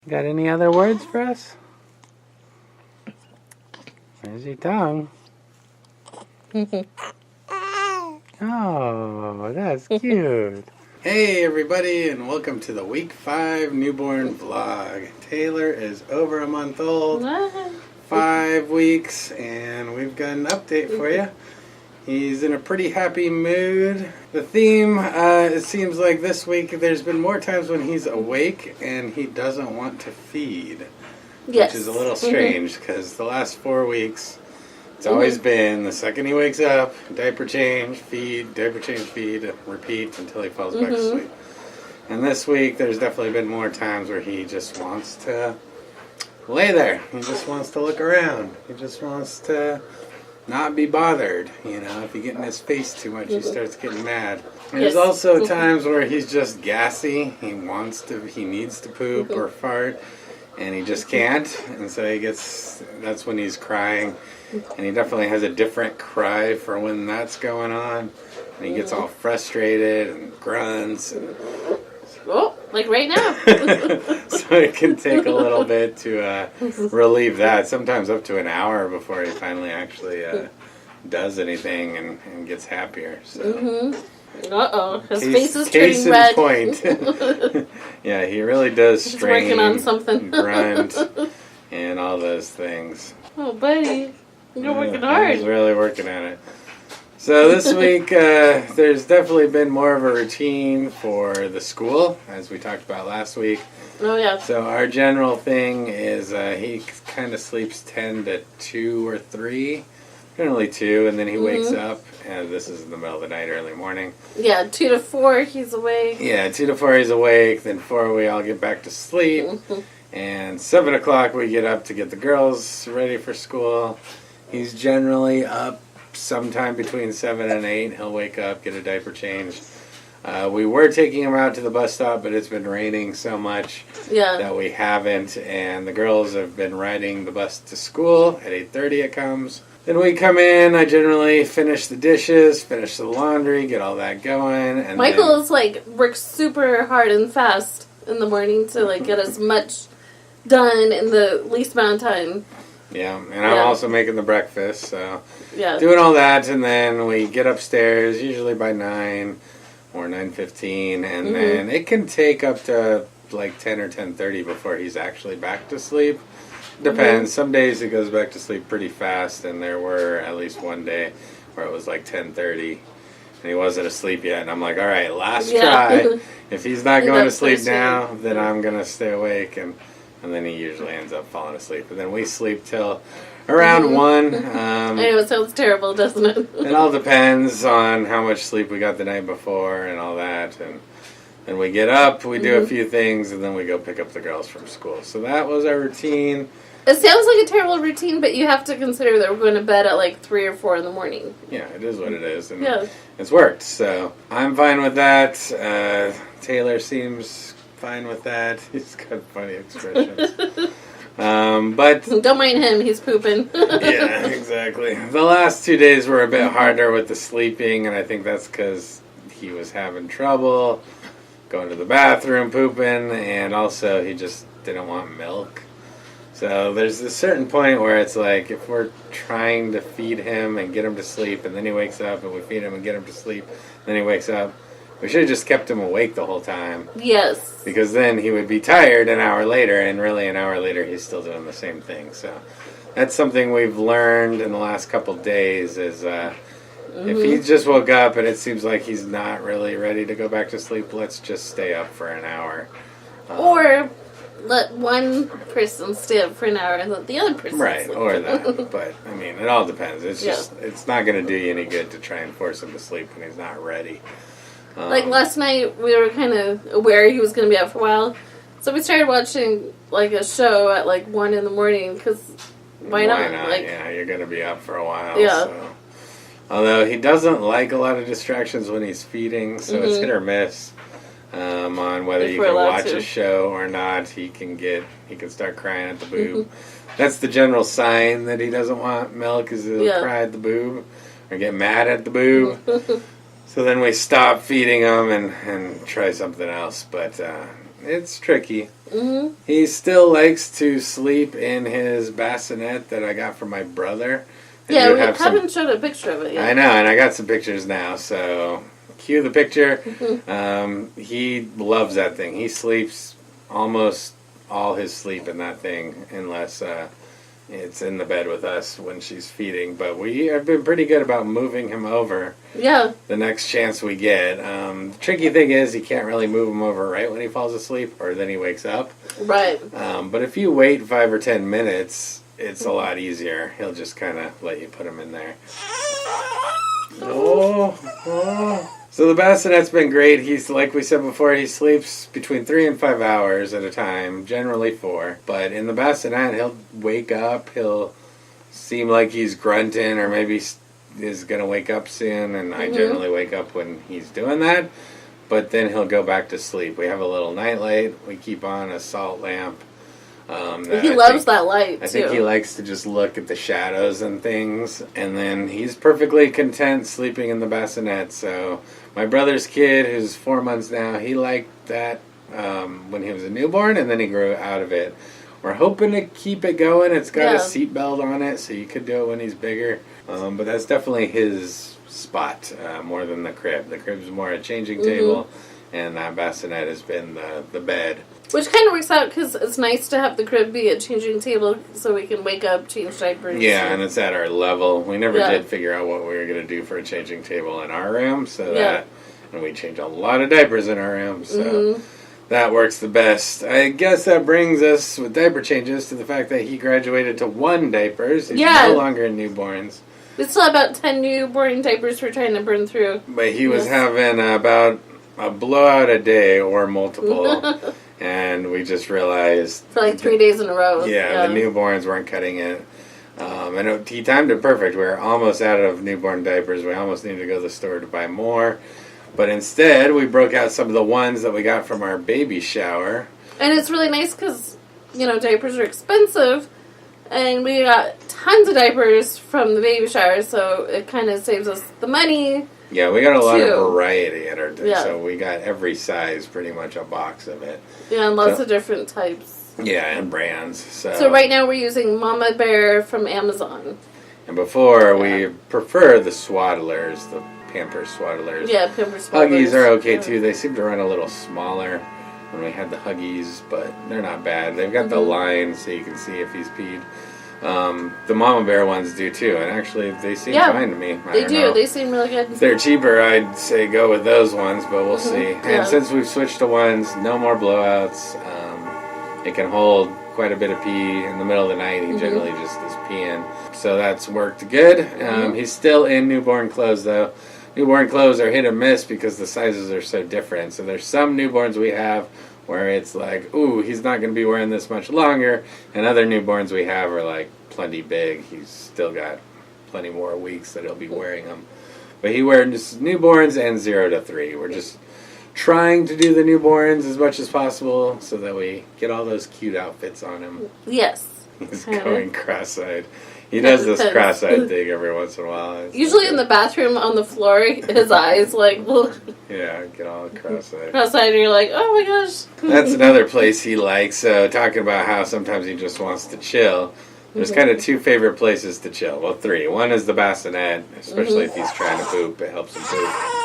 Got any other words for us? There's your tongue. Oh, that's cute. Hey everybody, and welcome to the week 5 newborn vlog. Taylor is over a month old, 5 weeks, and we've got an update for you. He's in a pretty happy mood. The theme, it seems like this week, there's been more times when he's awake and he doesn't want to feed. Yes. Which is a little strange, because the last 4 weeks, it's always been the second he wakes up, diaper change, feed, repeat until he falls back to sleep. And this week, there's definitely been more times where he just wants to lay there. He just wants to look around. He just wants to not be bothered. You know, if you get in his face too much, he starts getting mad. There's also times where he's just gassy. He needs to poop or fart, and he just can't. And so that's when he's crying. And he definitely has a different cry for when that's going on. And he gets all frustrated and grunts. And like right now. So it can take a little bit to relieve that. Sometimes up to an hour before he finally actually does anything and gets happier. So. His face is turning red. Point. Yeah, he really does strain. He's working on something. Grunt and all those things. Oh, buddy. You're working hard. He's really working at it. So this week, there's definitely been more of a routine for the school, as we talked about last week. Oh, yeah. So our general thing is he kind of sleeps 10 to 2 or 3. Generally 2, and then he wakes up, and this is in the middle of the night, early morning. Yeah, 2 to 4, he's awake. Yeah, 2 to 4, he's awake. Then 4, we all get back to sleep. And 7 o'clock, we get up to get the girls ready for school. He's generally up sometime between 7 and 8. He'll wake up, get a diaper change. We were taking him out to the bus stop, but it's been raining so much that we haven't. And the girls have been riding the bus to school. At 8:30 it comes. Then we come in, I generally finish the dishes, finish the laundry, get all that going. And Michael is works super hard and fast in the morning to get as much done in the least amount of time. Yeah, and I'm also making the breakfast, so yeah, doing all that, and then we get upstairs, usually by 9 or 9:15, and then it can take up to 10 or 10:30 before he's actually back to sleep. Depends. Some days he goes back to sleep pretty fast, and there were at least one day where it was 10:30, and he wasn't asleep yet, and I'm like, all right, last try. If he's not going to sleep now, then I'm going to stay awake, and then he usually ends up falling asleep. And then we sleep till around 1. I know, it sounds terrible, doesn't it? It all depends on how much sleep we got the night before and all that, and then we get up, we do a few things, and then we go pick up the girls from school. So that was our routine. It sounds like a terrible routine, but you have to consider that we're going to bed at 3 or 4 in the morning. Yeah, it is what it is, and it's worked. So I'm fine with that. Taylor seems fine with that. He's got funny expressions. But don't mind him, he's pooping. Yeah, exactly. The last 2 days were a bit harder with the sleeping, and I think that's because he was having trouble going to the bathroom, pooping, and also he just didn't want milk. So there's a certain point where it's if we're trying to feed him and get him to sleep, and then he wakes up, and we feed him and get him to sleep, and then he wakes up, we should have just kept him awake the whole time. Yes. Because then he would be tired an hour later, and really an hour later he's still doing the same thing. So that's something we've learned in the last couple days is if he just woke up and it seems like he's not really ready to go back to sleep, let's just stay up for an hour. Or let one person stay up for an hour and let the other person sleep. Or that. But, I mean, it all depends. It's just, it's not going to do you any good to try and force him to sleep when he's not ready. Last night, we were kind of aware he was going to be up for a while. So we started watching, a show at, 1 in the morning, because why not? Yeah, you're going to be up for a while. Yeah. So. Although he doesn't like a lot of distractions when he's feeding, so it's hit or miss on whether you can watch a show or not. He can start crying at the boob. That's the general sign that he doesn't want milk, is he'll cry at the boob or get mad at the boob. So then we stop feeding him and try something else. But it's tricky. Mm-hmm. He still likes to sleep in his bassinet that I got from my brother. Yeah, we haven't showed a picture of it yet. I know, and I got some pictures now, so cue the picture. He loves that thing. He sleeps almost all his sleep in that thing, unless it's in the bed with us when she's feeding. But we have been pretty good about moving him over. Yeah. The next chance we get. The tricky thing is you can't really move him over right when he falls asleep, or then he wakes up. Right. But if you wait 5 or 10 minutes, it's a lot easier. He'll just kind of let you put him in there. So the bassinet's been great. He's, like we said before, he sleeps between 3 and 5 hours at a time, generally 4. But in the bassinet, he'll wake up, he'll seem like he's grunting, or maybe is going to wake up soon, and I generally wake up when he's doing that. But then he'll go back to sleep. We have a little nightlight. We keep on a salt lamp. He loves that light, too. I think he likes to just look at the shadows and things. And then he's perfectly content sleeping in the bassinet. So my brother's kid, who's 4 months now, he liked that when he was a newborn, and then he grew out of it. We're hoping to keep it going. It's got a seatbelt on it, so you could do it when he's bigger. But that's definitely his spot more than the crib. The crib's more a changing table, and that bassinet has been the bed. Which kind of works out because it's nice to have the crib be a changing table so we can wake up, change diapers. Yeah, and it's at our level. We never did figure out what we were going to do for a changing table in our room, and we change a lot of diapers in our room, so that works the best. I guess that brings us, with diaper changes, to the fact that he graduated to 1 diapers. He's no longer in newborns. We still have about 10 newborn diapers we're trying to burn through. But he was having about a blowout a day or multiple. And we just realized... For like 3 days in a row. Yeah, the newborns weren't cutting it. And he timed it perfect. We were almost out of newborn diapers. We almost needed to go to the store to buy more. But instead, we broke out some of the ones that we got from our baby shower. And it's really nice because, diapers are expensive. And we got tons of diapers from the baby shower, so it kind of saves us the money. Yeah, we got a lot of variety at our day, so we got every size, pretty much a box of it. Yeah, and lots of different types. Yeah, and brands. So right now we're using Mama Bear from Amazon. And before, we prefer the swaddlers, the Pampers swaddlers. Yeah, Pampers swaddlers. Huggies are okay, too. They seem to run a little smaller when we had the Huggies, but they're not bad. They've got the line so you can see if he's peed. The Mama Bear ones do too, and actually they seem fine to me. They do. They seem really good. If they're cheaper, I'd say go with those ones, but we'll see. And since we've switched to ones, no more blowouts. It can hold quite a bit of pee in the middle of the night. He generally just is peeing, so that's worked good. He's still in newborn clothes though. Newborn clothes are hit or miss because the sizes are so different. So there's some newborns we have where it's like, ooh, he's not going to be wearing this much longer. And other newborns we have are like plenty big. He's still got plenty more weeks that he'll be wearing them. But he wears newborns and 0 to 3. We're just trying to do the newborns as much as possible so that we get all those cute outfits on him. Yes. He's going cross-eyed. He does this cross-eyed thing every once in a while. It's usually in the bathroom on the floor, his eyes look. Yeah, get all cross-eyed. Cross-eyed, and you're like, oh my gosh. That's another place he likes. So talking about how sometimes he just wants to chill. There's kind of 2 favorite places to chill. Well, 3. One is the bassinet, especially if he's trying to poop. It helps him poop.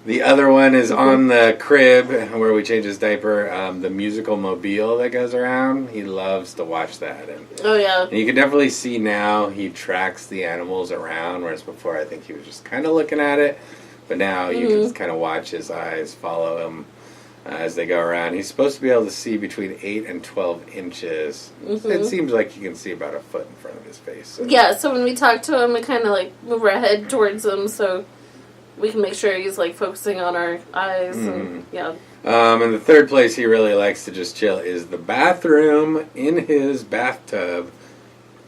The other one is on the crib where we change his diaper. The musical mobile that goes around. He loves to watch that. And you can definitely see now he tracks the animals around, whereas before I think he was just kind of looking at it. But now you can just kind of watch his eyes follow him as they go around. He's supposed to be able to see between 8 and 12 inches. It seems like you can see about a foot in front of his face. So. Yeah, so when we talk to him, we kind of move our head towards him so we can make sure he's focusing on our eyes. And the third place he really likes to just chill is the bathroom in his bathtub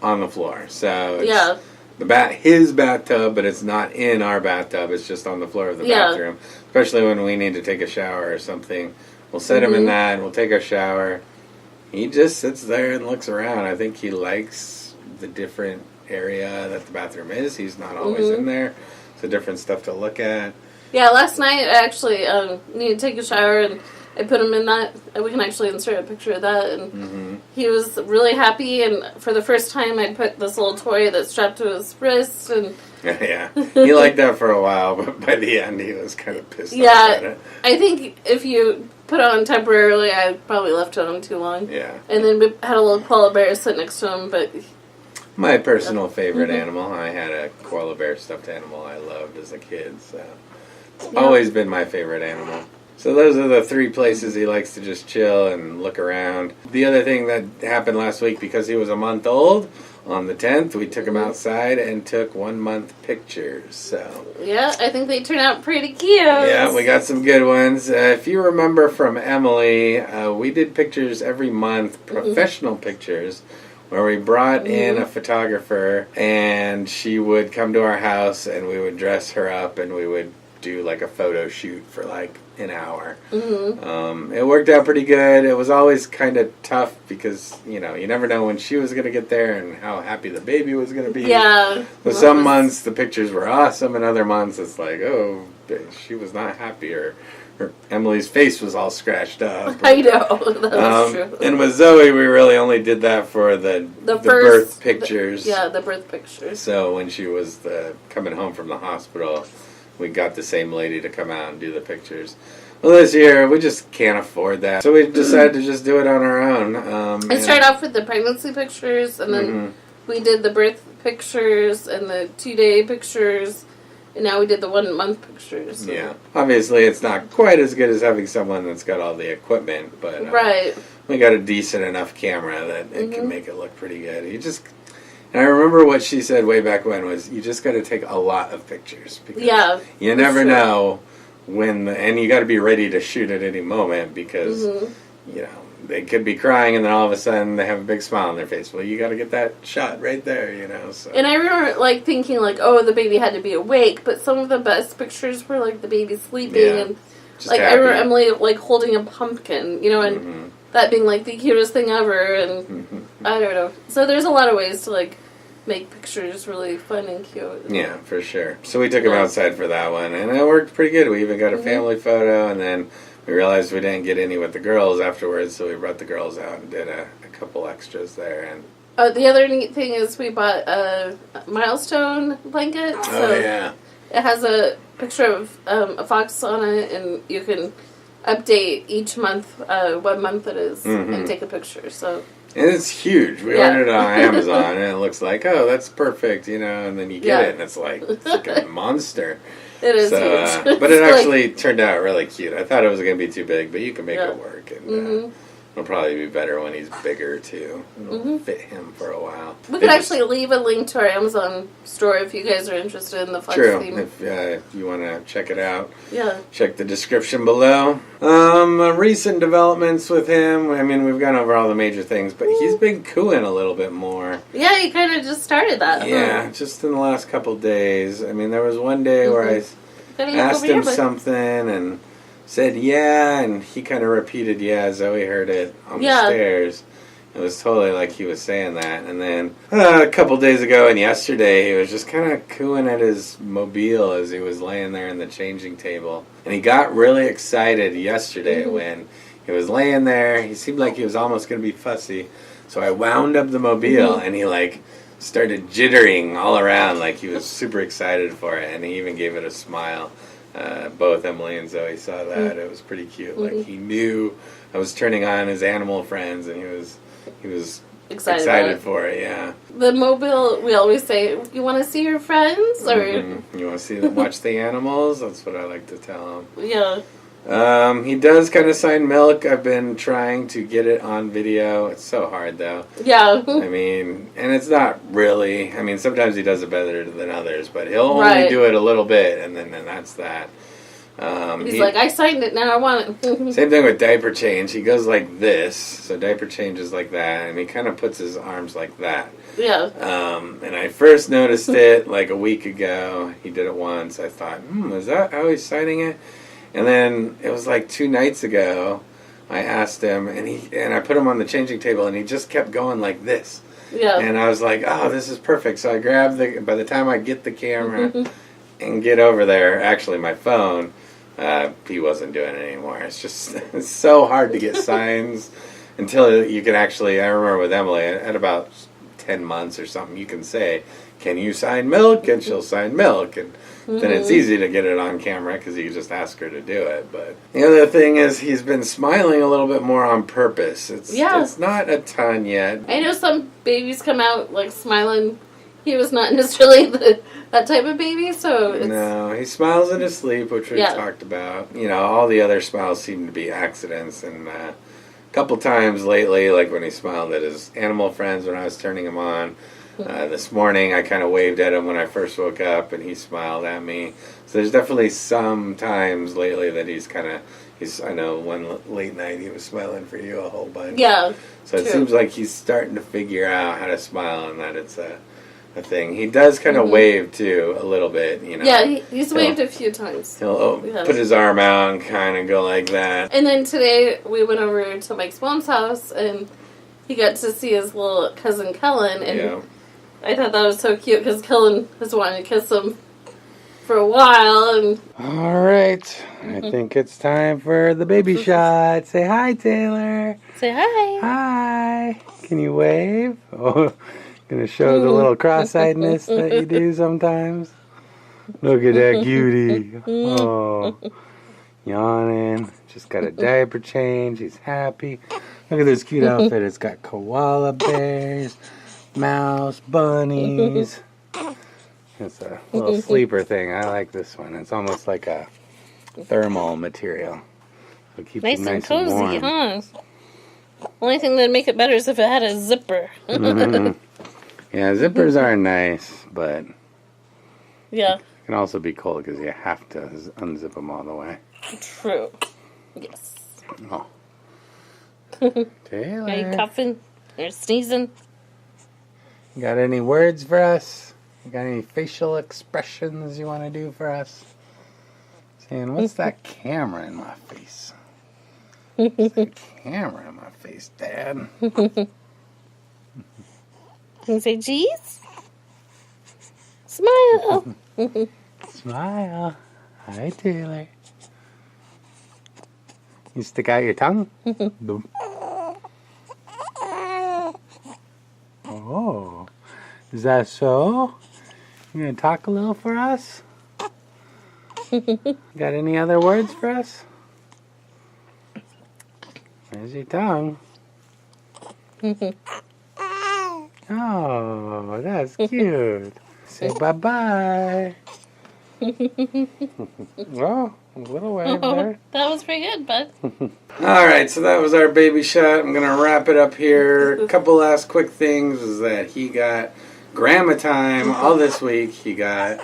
on the floor. So it's his bathtub, but it's not in our bathtub. It's just on the floor of the bathroom. Especially when we need to take a shower or something. We'll set him in that and we'll take our shower. He just sits there and looks around. I think he likes the different area that the bathroom is. He's not always in there. So different stuff to look at. Yeah, last night I actually needed to take a shower, and I put him in that. We can actually insert a picture of that. And he was really happy. And for the first time, I put this little toy that's strapped to his wrist. And yeah, he liked that for a while, but by the end, he was kind of pissed off at it. I think if you put it on temporarily, I probably left it on too long. Yeah. And then we had a little koala bear sit next to him, but... My personal favorite animal, I had a koala bear stuffed animal I loved as a kid, so it's always been my favorite animal. So those are the 3 places he likes to just chill and look around. The other thing that happened last week, because he was a month old, on the 10th, we took him outside and took 1-month pictures. So yeah, I think they turned out pretty cute. Yeah, we got some good ones. If you remember from Emily, we did pictures every month, professional pictures, where we brought in a photographer, and she would come to our house, and we would dress her up, and we would do like a photo shoot for like an hour. It worked out pretty good. It was always kind of tough because, you know, you never know when she was going to get there and how happy the baby was going to be. Yeah. So some months the pictures were awesome, and other months it's like, oh, she was not happy, or Emily's face was all scratched up. I know. That's true. And with Zoe, we really only did that for the birth pictures. The birth pictures. So when she was coming home from the hospital, we got the same lady to come out and do the pictures. Well, this year, we just can't afford that. So we decided to just do it on our own. I started off with the pregnancy pictures, and then we did the birth pictures and the 2-day pictures, and now we did the 1-month pictures. So. Yeah. Obviously, it's not quite as good as having someone that's got all the equipment, but we got a decent enough camera that it can make it look pretty good. And I remember what she said way back when was, you just got to take a lot of pictures. Because you never know when, and you got to be ready to shoot at any moment because, you know, they could be crying and then all of a sudden they have a big smile on their face. Well, you got to get that shot right there, you know. So. And I remember, like, thinking, like, oh, the baby had to be awake, but some of the best pictures were, like, the baby sleeping and, like, happy. I remember Emily, like, holding a pumpkin, you know, and that being, like, the cutest thing ever, and I don't know. So there's a lot of ways to, like, make pictures really fun and cute. Yeah, for sure. So we took him outside for that one, and it worked pretty good. We even got a family photo, and then we realized we didn't get any with the girls afterwards, so we brought the girls out and did a couple extras there. And the other neat thing is we bought a milestone blanket. So it has a picture of a fox on it, and you can update each month what month it is and take a picture. So. And it's huge. We ordered it on Amazon, and it looks like, oh, that's perfect, you know, and then you get it, and it's like a monster. It is huge. But it actually turned out really cute. I thought it was going to be too big, but you can make it work. And it'll probably be better when he's bigger, too. It'll fit him for a while. We could actually leave a link to our Amazon store if you guys are interested in the Fox theme. If you want to check it out. Yeah. Check the description below. Recent developments with him. I mean, we've gone over all the major things, but he's been cooing a little bit more. Yeah, he kind of just started that. Yeah, just in the last couple days. I mean, there was one day where I asked him something and said and he kind of repeated Zoe heard it on the stairs. It was totally like he was saying that. And then a couple days ago and yesterday, he was just kind of cooing at his mobile as he was laying there in the changing table. And he got really excited yesterday when he was laying there. He seemed like he was almost going to be fussy. So I wound up the mobile and he like started jittering all around like he was super excited for it. And he even gave it a smile. Both Emily and Zoe saw that. It was pretty cute. Like he knew I was turning on his animal friends, and he was excited for it. Yeah. The mobile, we always say, "You want to see your friends, or you want to see them watch the animals?" That's what I like to tell him. Yeah. He does kind of sign milk. I've been trying to get it on video. It's so hard, though. Yeah. I mean, and it's not really. I mean, sometimes he does it better than others, but he'll only do it a little bit, and then that's that. He's like, I signed it, now I want it. Same thing with diaper change. He goes like this, so diaper change is like that, and he kind of puts his arms like that. Yeah. And I first noticed it like a week ago. He did it once. I thought, is that how he's signing it? And then it was like 2 nights ago, I asked him, and I put him on the changing table, and he just kept going like this. Yeah. And I was like, oh, this is perfect. So I grabbed by the time I get the camera and get over there, actually my phone, he wasn't doing it anymore. It's just it's so hard to get signs until you can actually, I remember with Emily, at about 10 months or something, you can say, can you sign milk? And she'll sign milk. And then it's easy to get it on camera because you just ask her to do it. But the other thing is he's been smiling a little bit more on purpose. It's not a ton yet. I know some babies come out like smiling. He was not necessarily that type of baby, so no, he smiles in his sleep, which we talked about. You know, all the other smiles seem to be accidents, and a couple times lately, like when he smiled at his animal friends when I was turning him on. This morning, I kind of waved at him when I first woke up, and he smiled at me. So there's definitely some times lately that I know one late night he was smiling for you a whole bunch. Yeah. So it seems like he's starting to figure out how to smile, and that it's a thing. He does kind of wave too a little bit, you know. Yeah, he's waved a few times. He'll put his arm out and kind of go like that. And then today we went over to Mike's mom's house and he got to see his little cousin Kellen, and I thought that was so cute because Kellen has wanted to kiss him for a while. And all right, I think it's time for the baby shot. Say hi, Taylor. Say hi. Hi. Can you wave? Oh. Gonna show the little cross-eyedness that you do sometimes. Look at that cutie. Oh, yawning. Just got a diaper change. He's happy. Look at this cute outfit. It's got koala bears, mouse, bunnies. It's a little sleeper thing. I like this one. It's almost like a thermal material. So it keeps nice it nice and cozy, and warm. Huh? Only thing that'd make it better is if it had a zipper. Yeah, zippers are nice, but it can also be cold because you have to unzip them all the way. True. Yes. Oh. Taylor. Are you coughing or sneezing? You got any words for us? You got any facial expressions you want to do for us? Saying, what's that camera in my face? What's that camera in my face, Dad? Can you say cheese? Smile. Smile. Hi, Taylor. You stick out your tongue? Oh, is that so? You gonna talk a little for us? Got any other words for us? There's your tongue. Oh, that's cute. Say bye-bye. Oh, a little wave there. That was pretty good, bud. Alright, so that was our baby shot. I'm going to wrap it up here. A couple last quick things is that he got grandma time all this week. He got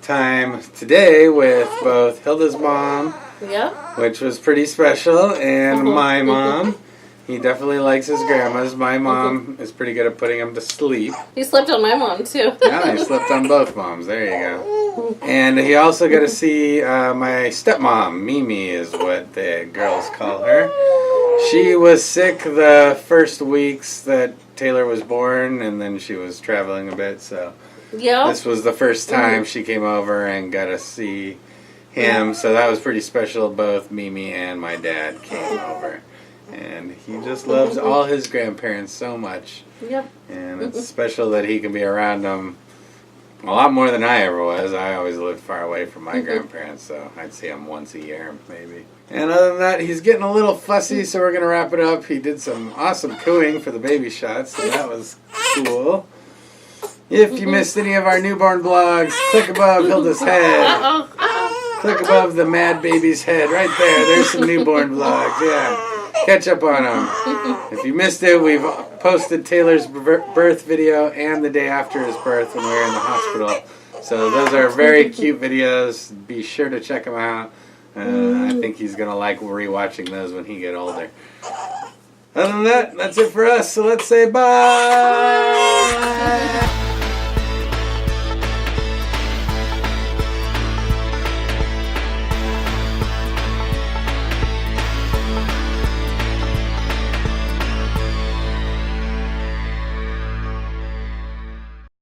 time today with both Hilda's mom, which was pretty special, and my mom. He definitely likes his grandmas. My mom is pretty good at putting him to sleep. He slept on my mom, too. Yeah, he slept on both moms. There you go. And he also got to see my stepmom. Mimi is what the girls call her. She was sick the first weeks that Taylor was born, and then she was traveling a bit. So this was the first time she came over and got to see him. So that was pretty special. Both Mimi and my dad came over. And he just loves all his grandparents so much. Yep. And it's special that he can be around them a lot more than I ever was. I always lived far away from my grandparents, so I'd see him once a year, maybe. And other than that, he's getting a little fussy, so we're going to wrap it up. He did some awesome cooing for the baby shots, so that was cool. If you missed any of our newborn vlogs, click above Hilda's head. Click above the mad baby's head, right there. There's some newborn vlogs, yeah. Catch up on them. If you missed it, we've posted Taylor's birth video and the day after his birth when we were in the hospital. So those are very cute videos. Be sure to check them out. I think he's going to like rewatching those when he gets older. Other than that, that's it for us. So let's say bye.